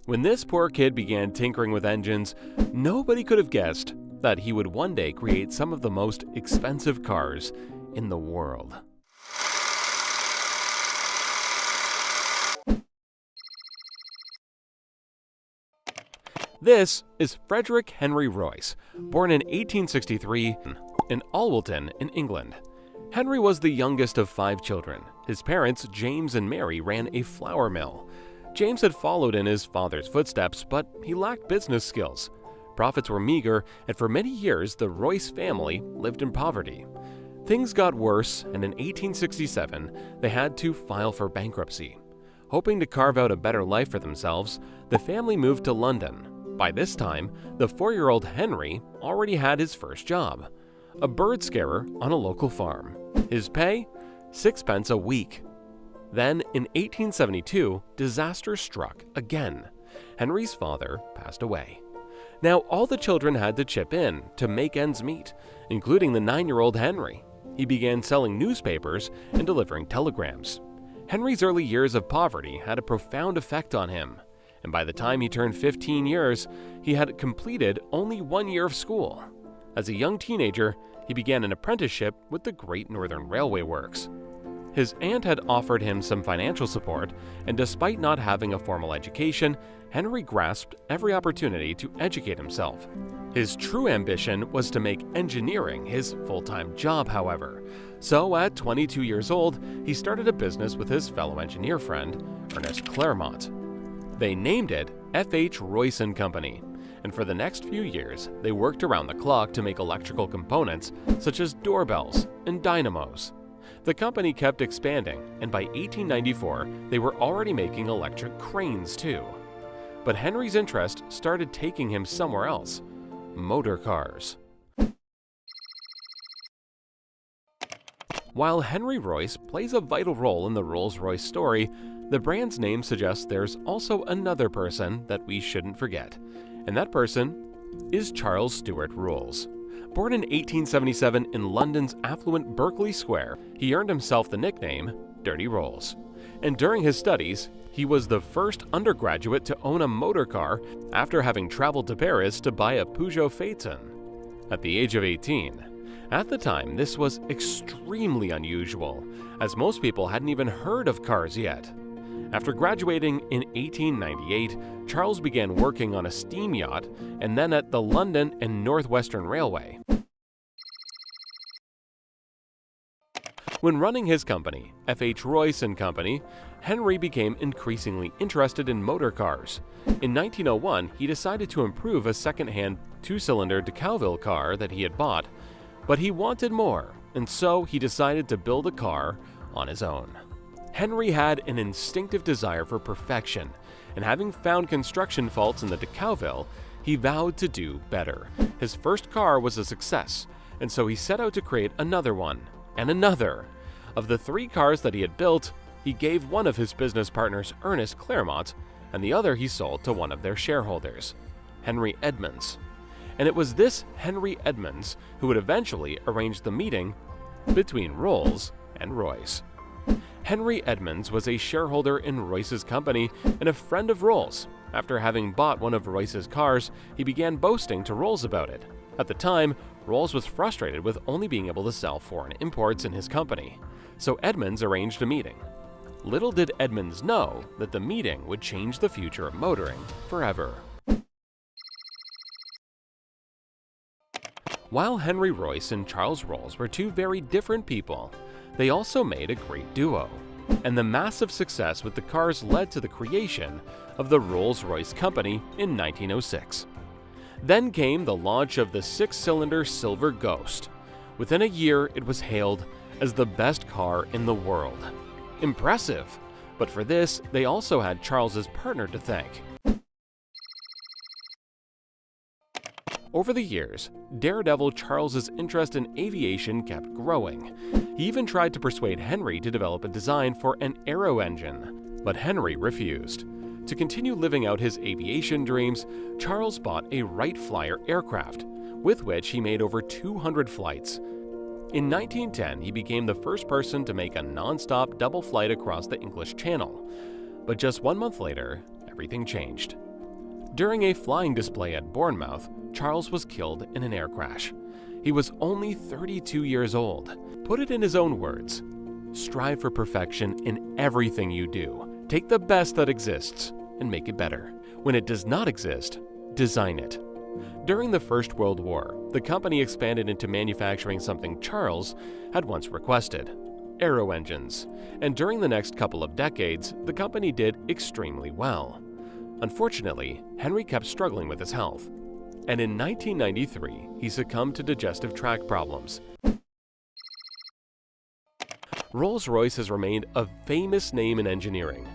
When this poor kid began tinkering with engines, nobody could have guessed that he would one day create some of the most expensive cars in the world. This is Frederick Henry Royce, born in 1863 in Alwilton in England. Henry was the youngest of 5 children. His parents, James and Mary, ran a flour mill. James had followed in his father's footsteps, but he lacked business skills. Profits were meager, and for many years the Royce family lived in poverty. Things got worse, and in 1867 they had to file for bankruptcy. Hoping to carve out a better life for themselves, the family moved to London. By this time, the 4-year-old Henry already had his first job, a bird scarer on a local farm. His pay? 6 pence a week. Then, in 1872, disaster struck again. Henry's father passed away. Now, all the children had to chip in to make ends meet, including the 9-year-old Henry. He began selling newspapers and delivering telegrams. Henry's early years of poverty had a profound effect on him, and by the time he turned 15 years, he had completed only 1 year of school. As a young teenager, he began an apprenticeship with the Great Northern Railway Works. His aunt had offered him some financial support, and despite not having a formal education, Henry grasped every opportunity to educate himself. His true ambition was to make engineering his full-time job, however. So at 22 years old, he started a business with his fellow engineer friend, Ernest Claremont. They named it F.H. Royce & Company, and for the next few years, they worked around the clock to make electrical components such as doorbells and dynamos. The company kept expanding, and by 1894, they were already making electric cranes too. But Henry's interest started taking him somewhere else: motor cars. While Henry Royce plays a vital role in the Rolls-Royce story, the brand's name suggests there's also another person that we shouldn't forget, and that person is Charles Stuart Rolls. Born in 1877 in London's affluent Berkeley Square, he earned himself the nickname Dirty Rolls. And during his studies, he was the first undergraduate to own a motor car after having traveled to Paris to buy a Peugeot Phaeton at the age of 18. At the time, this was extremely unusual, as most people hadn't even heard of cars yet. After graduating in 1898, Charles began working on a steam yacht and then at the London and Northwestern Railway. When running his company, F.H. Royce & Company, Henry became increasingly interested in motor cars. In 1901, he decided to improve a second-hand 2-cylinder DeCauville car that he had bought, but he wanted more, and so he decided to build a car on his own. Henry had an instinctive desire for perfection, and having found construction faults in the DeCauville, he vowed to do better. His first car was a success, and so he set out to create another one, and another. Of the 3 cars that he had built, he gave one of his business partners, Ernest Claremont, and the other he sold to one of their shareholders, Henry Edmunds. And it was this Henry Edmunds who would eventually arrange the meeting between Rolls and Royce. Henry Edmunds was a shareholder in Royce's company and a friend of Rolls. After having bought one of Royce's cars, he began boasting to Rolls about it. At the time, Rolls was frustrated with only being able to sell foreign imports in his company, so Edmunds arranged a meeting. Little did Edmunds know that the meeting would change the future of motoring forever. While Henry Royce and Charles Rolls were 2 very different people, they also made a great duo, and the massive success with the cars led to the creation of the Rolls-Royce Company in 1906. Then came the launch of the 6-cylinder Silver Ghost. Within a year, it was hailed as the best car in the world. Impressive! But for this, they also had Charles's partner to thank. Over the years, daredevil Charles's interest in aviation kept growing. He even tried to persuade Henry to develop a design for an aero engine, but Henry refused. To continue living out his aviation dreams, Charles bought a Wright Flyer aircraft, with which he made over 200 flights. In 1910, he became the first person to make a non-stop double flight across the English Channel. But just 1 month later, everything changed. During a flying display at Bournemouth, Charles was killed in an air crash. He was only 32 years old. Put it in his own words: strive for perfection in everything you do. Take the best that exists and make it better. When it does not exist, design it. During the First World War, the company expanded into manufacturing something Charles had once requested: aero engines. And during the next couple of decades, the company did extremely well. Unfortunately, Henry kept struggling with his health, and in 1993, he succumbed to digestive tract problems. Rolls-Royce has remained a famous name in engineering.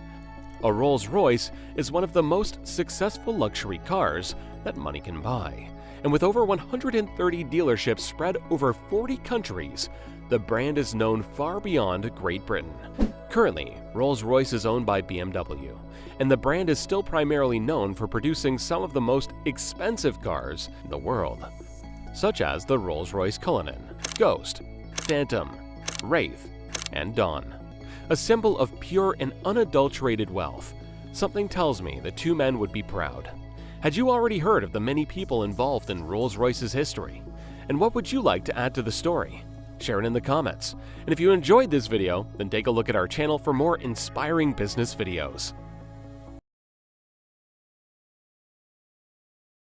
A Rolls-Royce is one of the most successful luxury cars that money can buy. And with over 130 dealerships spread over 40 countries, the brand is known far beyond Great Britain. Currently, Rolls-Royce is owned by BMW, and the brand is still primarily known for producing some of the most expensive cars in the world, such as the Rolls-Royce Cullinan, Ghost, Phantom, Wraith, and Dawn. A symbol of pure and unadulterated wealth. Something tells me the two men would be proud. Had you already heard of the many people involved in Rolls-Royce's history? And what would you like to add to the story? Share it in the comments. And if you enjoyed this video, then take a look at our channel for more inspiring business videos.